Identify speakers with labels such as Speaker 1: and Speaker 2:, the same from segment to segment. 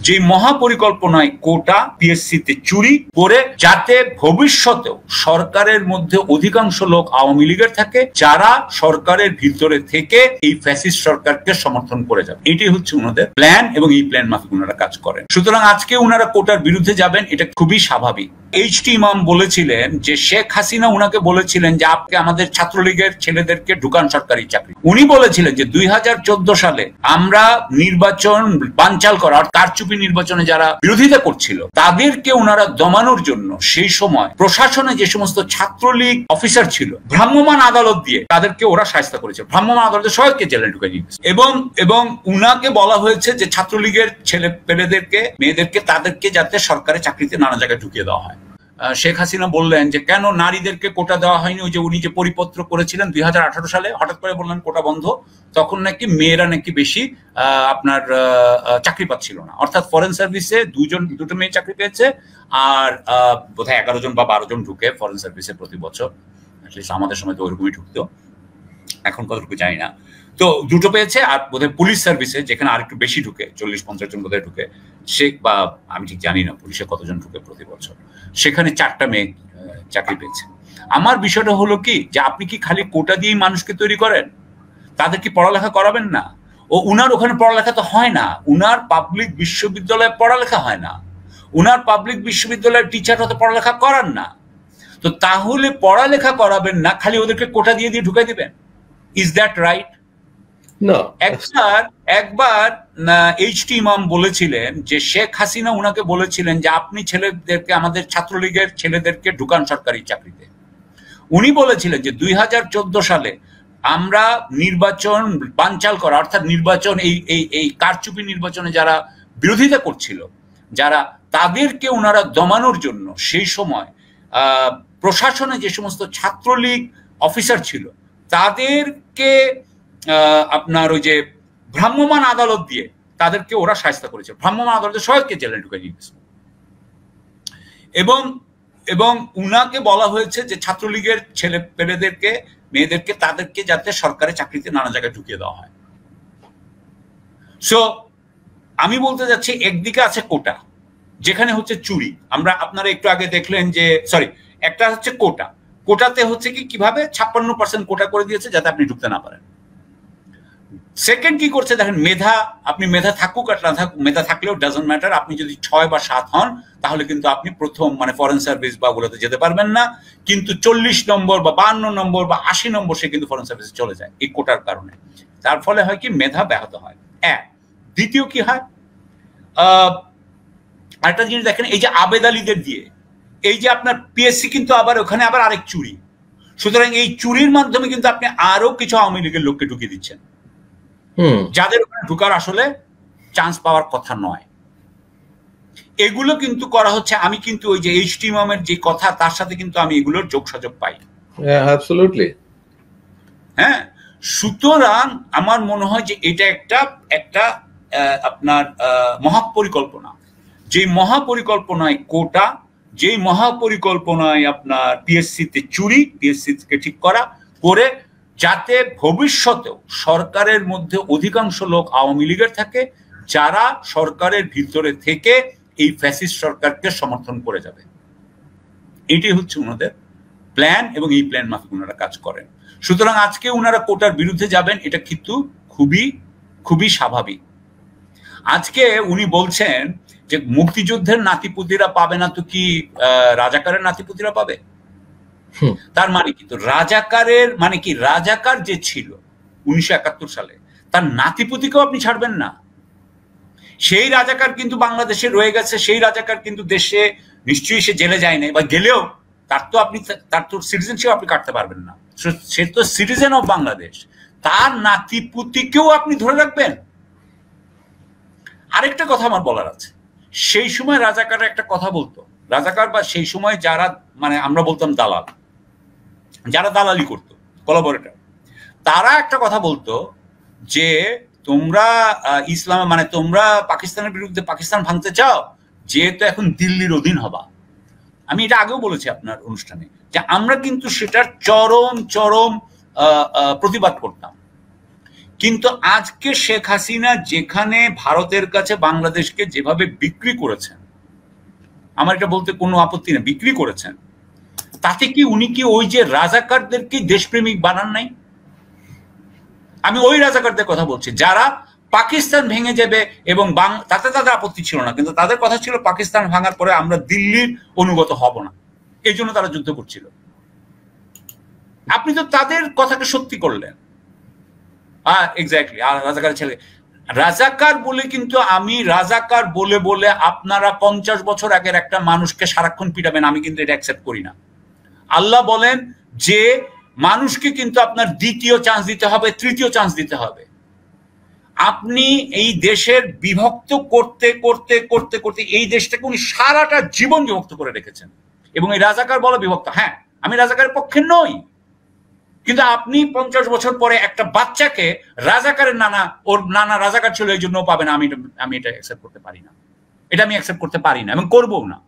Speaker 1: যে মহাপরিকল্পনায় কোটা পিএসসিতে চুরি করে যাতে ভবিষ্যতেও সরকারের মধ্যে অধিকাংশ লোক আওয়ামী লীগের থাকে, যারা সরকারের ভিতরে থেকে এই ফ্যাসিস্ট সরকারকে সমর্থন করে যাবে। এটাই হচ্ছে ওনাদের প্ল্যান এবং এই প্ল্যান মাফিক ওনারা কাজ করেন। সুতরাং আজকে ওনারা কোটার বিরুদ্ধে যাবেন, এটা খুবই স্বাভাবিক। এইচ.টি. ইমাম বলেছিলেন যে শেখ হাসিনা উনাকে বলেছিলেন যে আপনি আমাদের ছাত্রলীগের ছেলেদেরকে ঢুকান সরকারি চাকরি। উনি বলেছিলেন যে 2014 সালে আমরা নির্বাচন বানচাল করা, কারচুপি নির্বাচনে যারা বিরোধিতা করছিল তাদেরকে ওনারা দমানোর জন্য সেই সময় প্রশাসনে যে সমস্ত ছাত্রলীগ অফিসার ছিল ভ্রাম্যমাণ আদালত দিয়ে তাদেরকে ওরা শায়েস্তা করেছে। ভ্রাম্যমাণ আদালতে সবাইকে জেলে ঢুকে দিয়েছে এবং উনাকে বলা হয়েছে যে ছাত্রলীগের ছেলে পেলেদেরকে মেয়েদেরকে তাদেরকে যাতে সরকারি চাকরিতে নানা জায়গায় ঢুকিয়ে দেওয়া হয়। শেখ হাসিনা বললেন যে কেন নারীদেরকে কোটা দেওয়া হয়নি, ওই যে উনি যে পরিপত্র করেছিলেন 2018 সালে, হঠাৎ করে বললেন কোটা বন্ধ। তখন নাকি মেয়েরা নাকি বেশি আপনার চাকরি পাচ্ছিল না, অর্থাৎ ফরেন সার্ভিসে দুটো মেয়ে চাকরি পেয়েছে, আর বোধহয় 11 জন বা 12 জন ঢুকে ফরেন সার্ভিসে প্রতি বছর। আমাদের সময় তো ওইরকমই ঢুকতো, এখন কতটুকু জানি না। তো দুটো পেয়েছে, আর বোধহয় পুলিশ সার্ভিসে যেখানে আর একটু বেশি ঢুকে 40-50 জন বোধহয় ঢুকে, সে বা আমি ঠিক জানি না পুলিশে কতজন ঢুকে প্রতি বছর, সেখানে 4টা মেয়ে চাকরি পেয়েছে। আমার বিষয়টা হলো কি যে আপনি কি খালি কোটা দিয়েই মানুষকে তৈরি করেন, তাদের কি পড়ালেখা করাবেন না? ও উনার ওখানে পড়ালেখা তো হয় না, উনার পাবলিক বিশ্ববিদ্যালয়ে পড়ালেখা হয় না, উনার পাবলিক বিশ্ববিদ্যালয়ের টিচার হতে পড়ালেখা করান না। তো তাহলে পড়ালেখা করাবেন না, খালি ওদেরকে কোটা দিয়ে ঢুকাই দিবেন? Is that right?
Speaker 2: না।
Speaker 1: একবার এইচ.টি. ইমাম বলেছিলেন যে শেখ হাসিনা উনাকে বলেছিলেন যে আপনি ছেলেদেরকে আমাদের ছাত্রলীগের ছেলেদেরকে ঢুকান সরকারি চাকরিতে। উনি বলেছিলেন যে 2014 সালে আমরা নির্বাচন বানচাল করা, অর্থাৎ নির্বাচন এই কারচুপি নির্বাচনে যারা বিরোধিতা করছিল, যারা তাদেরকে ওনারা দমানোর জন্য সেই সময় প্রশাসনে যে সমস্ত ছাত্রলীগ অফিসার ছিল তাদেরকে আপনার ওই যে ভ্রাম্যমাণ আদালত দিয়ে তাদেরকে ওরা শায়েস্তা করেছে। ভ্রাম্যমাণ আদালতে সবাইকে জেলে ঢুকে দিয়েছে এবং উনাকে বলা হয়েছে যে ছাত্রলীগের ছেলে পেলেদেরকে মেয়েদেরকে তাদেরকে যাতে সরকারি চাকরিতে নানা জায়গায় ঢুকিয়ে দেওয়া হয়। সো আমি বলতে যাচ্ছি, একদিকে আছে কোটা যেখানে হচ্ছে চুরি। আপনারা একটু আগে দেখলেন যে একটা হচ্ছে কোটাতে হচ্ছে কিভাবে 56% কোটা করে দিয়েছে যাতে আপনি ঢুকতে না পারেন। সেকেন্ড কি করছে দেখেন, আপনি মেধা থাকুক আর না থাকুক, মেধা থাকলেও ডাজন্ট ম্যাটার, আপনি যদি 6 বা 7 হন তাহলে কিন্তু আপনি প্রথম ফরেন সার্ভিস বা ওগুলোতে যেতে পারবেন না, কিন্তু 40 নম্বর বা 52 নম্বর বা 80 নম্বর সে কিন্তু ফরেন সার্ভিসে চলে যায় এই কোটার কারণে। তার ফলে হয় কি, মেধা ব্যাহত হয়। দ্বিতীয় কি হয়, আরেকটা জিনিস দেখেন, এই যে আবেদ আলীদের দিয়ে এই যে আপনার পিএসসি কিন্তু ওখানে আবার আরেক চুরি। সুতরাং এই চুরির মাধ্যমে কিন্তু আপনি আরো কিছু আওয়ামী লীগের লোককে ঢুকিয়ে দিচ্ছেন, যাদের ওখানে ঢুকার আসলে চান্স পাওয়ার কথা নয়। এগুলো কিন্তু করা হচ্ছে। আমি কিন্তু ওই যে এইচ.টি. ইমামের যে কথা, তার সাথে কিন্তু আমি এগুলোর যোগসাযোগ পাই। হ্যাঁ, সুতরাং আমার মনে হয় যে এটা একটা আপনার মহাপরিকল্পনা, যে মহাপরিকল্পনায় কোটা, যে মহাপরিকল্পনায় আপনার পিএসসিতে চুরি, পিএসসিকে ঠিক করে যাতে ভবিষ্যতেও সরকারের মধ্যে অধিকাংশ লোক আওয়ামী লীগের থাকে, যারা সরকারের ভিতরে থেকে এই ফ্যাসিস্ট সরকারকে সমর্থন করে যাবে। এটাই হচ্ছে ওনাদের প্ল্যান এবং এই প্ল্যান মাফিক ওনারা কাজ করেন। সুতরাং আজকে ওনারা কোটার বিরুদ্ধে যাবেন, এটা কিন্তু খুবই খুবই স্বাভাবিক। আজকে উনি বলছেন যে মুক্তিযুদ্ধের নাতিপুতিরা পাবে না তো কি রাজাকারের নাতিপুতিরা পাবে? তার মানে কি, তো রাজাকারের মানে কি, রাজাকার যে ছিল 1971 সালে তার নাতিপুতিকেও আপনি ছাড়বেন না? সেই রাজাকার কিন্তু বাংলাদেশে রয়ে গেছে, সেই রাজাকার কিন্তু দেশে নিশ্চয়ই সে জেলে যায় নাই, বা গেলেও তার তো সিটিজেনশিপ আপনি কাটতে পারবেন না। সে তো সিটিজেন অফ বাংলাদেশ, তার নাতিপুতিকেও আপনি ধরে রাখবেন? আরেকটা কথা আমার বলার আছে, সেই সময় রাজাকার একটা কথা বলতো, রাজাকার বা সেই সময় যারা আমরা বলতাম দালাল, যারা দালালি করতো, কোলাবরেটর, তারা একটা কথা বলতো যে তোমরা ইসলামে তোমরা পাকিস্তানের বিরুদ্ধে পাকিস্তান ভাঙতে চাও, যেহেতু এখন দিল্লির অধীন হবা। আমি এটা আগেও বলেছি আপনার অনুষ্ঠানে যে আমরা কিন্তু সেটার চরম প্রতিবাদ করতাম, কিন্তু আজকে শেখ হাসিনা যেখানে ভারতের কাছে বাংলাদেশকে যেভাবে বিক্রি করেছেন, আমার এটা বলতে কোনো আপত্তি নেই, বিক্রি করেছেন, তাতে কি উনি কি ওই যে রাজাকারদেরকে দেশপ্রেমিক বানান নাই? আমি ওই রাজাকারদের কথা বলছি যারা পাকিস্তান ভেঙে যাবে এবং তাতে তাদের আপত্তি ছিল না, কিন্তু তাদের কথা ছিল পাকিস্তান ভাঙার পরে আমরা দিল্লির অনুগত হব না, এই জন্য তারা যুদ্ধ করছিল। আপনি তো তাদের কথাকে সত্যি করলেন। এক্স্যাক্টলি, আর রাজাকার ছেলে রাজাকার বলে, কিন্তু আমি রাজাকার বলে বলে আপনারা 50 বছর আগের একটা মানুষকে সারাক্ষণ পিটাবেন, আমি কিন্তু এটা অ্যাকসেপ্ট করি না। আল্লাহ বলেন যে মানুষকে কিন্তু আপনার দ্বিতীয় চান্স দিতে হবে, তৃতীয় চান্স দিতে হবে। আপনি এই দেশের বিভক্ত করতে করতে করতে করতে এই দেশটাকে উনি সারাটা জীবন বিভক্ত করে রেখেছেন, এবং এই রাজাকার বলা বিভক্ত। হ্যাঁ, আমি রাজাকারের পক্ষে নই, কিন্তু আপনি 50 বছর পরে একটা বাচ্চাকে রাজাকারের ওর নানা রাজাকার ছিল এই জন্য পাবে না, আমি এটা অ্যাকসেপ্ট করতে পারি না, এটা আমি অ্যাকসেপ্ট করতে পারি না এবং করবো না।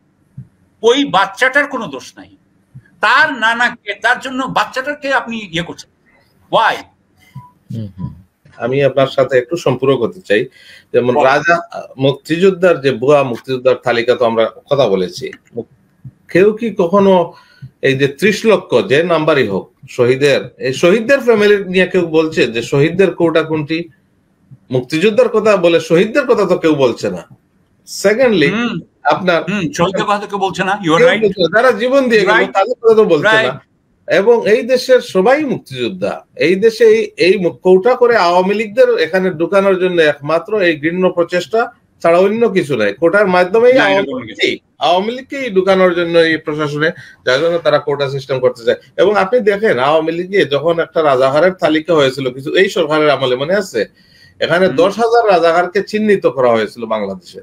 Speaker 1: ওই বাচ্চাটার কোনো দোষ নাই, তার নানাকে, তার জন্য বাচ্চাটাকে আপনি ইয়ে করছেন, ওয়াই?
Speaker 2: আমি আপনার সাথে একটু সম্পূর্ণ করতে চাই। যেমন রাজা মুক্তিযোদ্ধার যে ভুয়া মুক্তিযোদ্ধার তালিকা তো আমরা কথা বলেছি, কেউ কি কখনো এই যে 30 লক্ষ যে নাম্বারই হোক শহীদের, এই শহীদদের ফ্যামিলি নিয়ে কেউ বলছে যে শহীদদের কোটা কোনটি? মুক্তিযোদ্ধার কথা বলে শহীদদের কথা তো কেউ বলছে না। সেকেন্ডলি আপনার
Speaker 1: শহীদদের কথা কেউ বলছে না,
Speaker 2: যারা জীবন দিয়ে গেল তাদের কথা তো বলছে না। এবং এই দেশের সবাই মুক্তিযোদ্ধা, এই দেশে এই কৌটা করে আওয়ামী লীগদের এখানে ঢুকানোর জন্য একমাত্র এই ঘৃণ্য প্রচেষ্টা ছাড়া অন্য কিছু নাই। কোটার মাধ্যমেই আওয়ামী লীগকেই ঢুকানোর জন্য এই প্রশাসনে, যার জন্য তারা কোটা সিস্টেম করতে চায়। এবং আপনি দেখেন আওয়ামী লীগে যখন একটা রাজাকারের তালিকা হয়েছিল কিছু এই সরকারের আমলে, মনে আছে, এখানে 10,000 রাজাকারকে চিহ্নিত করা হয়েছিল বাংলাদেশে।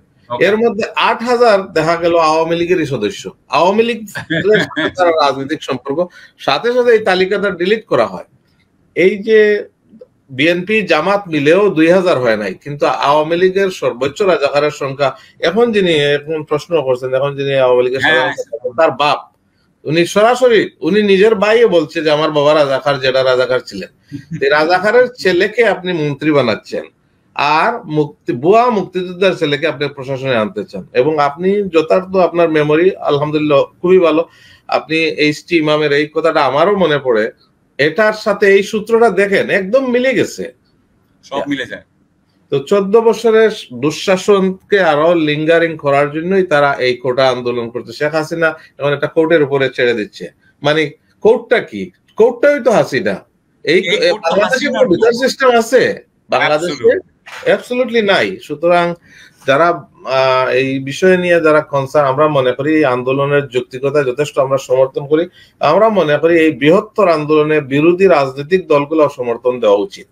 Speaker 2: এর মধ্যে 8,000 দেখা গেল আওয়ামী লীগেরই সদস্য। আওয়ামী লীগ রাজনৈতিক সম্পর্ক, সাথে সাথে এই তালিকাটা ডিলিট করা হয়। এই যে বিএনপি জামাত মিলেও 2,000 হয় নাই, কিন্তু আওয়ামী লীগের সর্বোচ্চ রাজাকারের সংখ্যা এখন যিনি প্রশ্ন করছেন, এখন যিনি আওয়ামী লীগের তার বাপ, উনি সরাসরি উনি নিজের ভাইয়ে বলছে যে আমার বাবা রাজাকার, যেটা রাজাকার ছিলেন। রাজাকারের ছেলেকে আপনি মন্ত্রী বানাচ্ছেন, আর ভুয়া মুক্তিযোদ্ধার ছেলেকে আপনি প্রশাসনে আনতে চান। এবং আপনি যথার্থ আপনার মেমোরি আলহামদুলিল্লাহ খুবই ভালো, আপনি এইচটি ইমামের এই কথাটা আমারও মনে পড়ে, এটার সাথে এই সূত্রটা দেখেন একদম মিলে গেছে,
Speaker 1: সব মিলে যায়।
Speaker 2: তো 14 বছরের দুঃশাসনকে আরো লিঙ্গারিং করার জন্যই তারা এই কোটা আন্দোলন করছে। শেখ হাসিনা এখন একটা কোর্টের উপরে ছেড়ে দিচ্ছে, মানে কোর্টটা কি? কোর্টটাই তো হাসিনা। এই বিচার সিস্টেম আছে বাংলাদেশে? অ্যাবসলিউটলি নাই। সুতরাং যারা এই বিষয় নিয়ে যারা কনসার্ন, আমরা মনে করি এই আন্দোলনের যৌক্তিকতা যথেষ্ট আমরা সমর্থন করি। আমরা মনে করি এই বৃহত্তর আন্দোলনে বিরোধী রাজনৈতিক দলগুলো সমর্থন দেওয়া উচিত।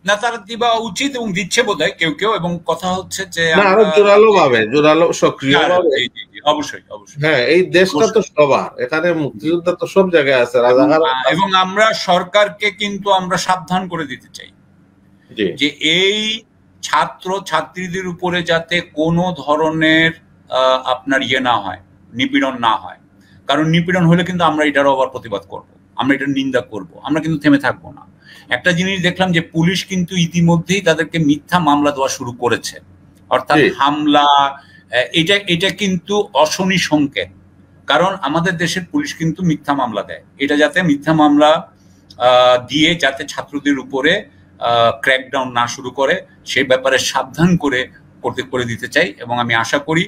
Speaker 1: না, তারা দিবা উচিত এবং দিচ্ছে বোধহয় কেউ কেউ। এবং কথা হচ্ছে যে
Speaker 2: আরো জোরালো ভাবে, জোরালো সক্রিয় ভাবে।
Speaker 1: অবশ্যই অবশ্যই।
Speaker 2: হ্যাঁ, এই দেশটা তো সবার, এখানে মুক্তিযোদ্ধা তো সব জায়গায় আছে, রাজাকার।
Speaker 1: এবং আমরা সরকারকে কিন্তু আমরা সাবধান করে দিতে চাই যে এই ছাত্র ছাত্রীদের উপরে যাতে কোনো ধরনের আপনার ইয়ে না হয়, নিপীড়ন না হয়। কারণ নিপীড়ন হলে কিন্তু আমরা এটারও আবার প্রতিবাদ করব, আমরা এটার নিন্দা করব, আমরা কিন্তু থেমে থাকবো না। একটা জিনিস দেখলাম যে পুলিশ কিন্তু ইতিমধ্যেই তাদেরকে মিথ্যা মামলা দেওয়া শুরু করেছে, অর্থাৎ হামলা। এটা কিন্তু অশনি সংকেত, কারণ আমাদের দেশের পুলিশ কিন্তু মিথ্যা মামলা দেয়। এটা যাতে মিথ্যা মামলা দিয়ে যাতে ছাত্রদের উপরে ক্র্যাকডাউন না শুরু করে, সেই ব্যাপারে সাবধান করে দিতে চাই। এবং আমি আশা করি,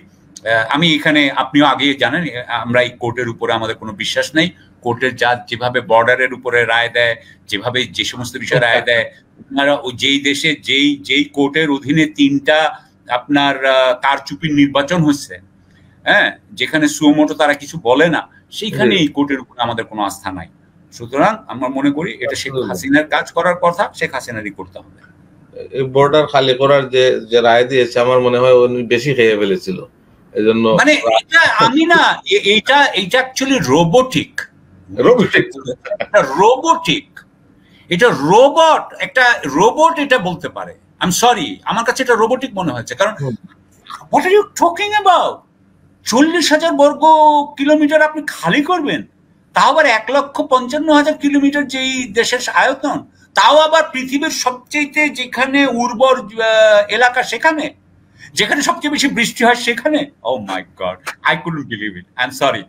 Speaker 1: আমি এখানে, আপনিও আগে জানেন, আমরা এই কোর্টের উপরে আমাদের কোনো বিশ্বাস নেই। কোর্টের যেভাবে বর্ডারের উপরে রায় দেয়, যেভাবে যে সমস্ত বিষয়ে রায় দেয়, আপনারা যেই দেশে যেই কোর্টের অধীনে 3টা আপনার কারচুপির নির্বাচন হচ্ছে, হ্যাঁ, যেখানে সুমোটো তারা কিছু বলে না, সেইখানে এই কোর্টের উপরে আমাদের কোনো আস্থা নাই। সুতরাং আমরা মনে করি এটা শেখ হাসিনার কাজ করার কথা, শেখ হাসিনারই করতে হবে।
Speaker 2: এই বর্ডার খালি করার যে রায় দিয়েছে, আমার মনে হয় উনি বেশি খেয়ে ফেলেছিল, এজন্য।
Speaker 1: মানে এটা আমি না, এইটা অ্যাকচুয়ালি রোবোটিক, এটা রোবট, একটা রোবট এটা বলতে পারে। আই এম সরি, আমার কাছে এটা রোবোটিক মনে হয়েছে। কারণ what are you talking about? 40,000 বর্গ কিলোমিটার আপনি খালি করবেন, তাও আবার 1,55,000 কিলোমিটার যেই দেশের আয়তন, তাও আবার পৃথিবীর সবচেয়ে যেখানে উর্বর এলাকা সেখানে, যেখানে সবচেয়ে বেশি বৃষ্টি হয় সেখানে। Oh my God, I couldn't believe it, I am sorry.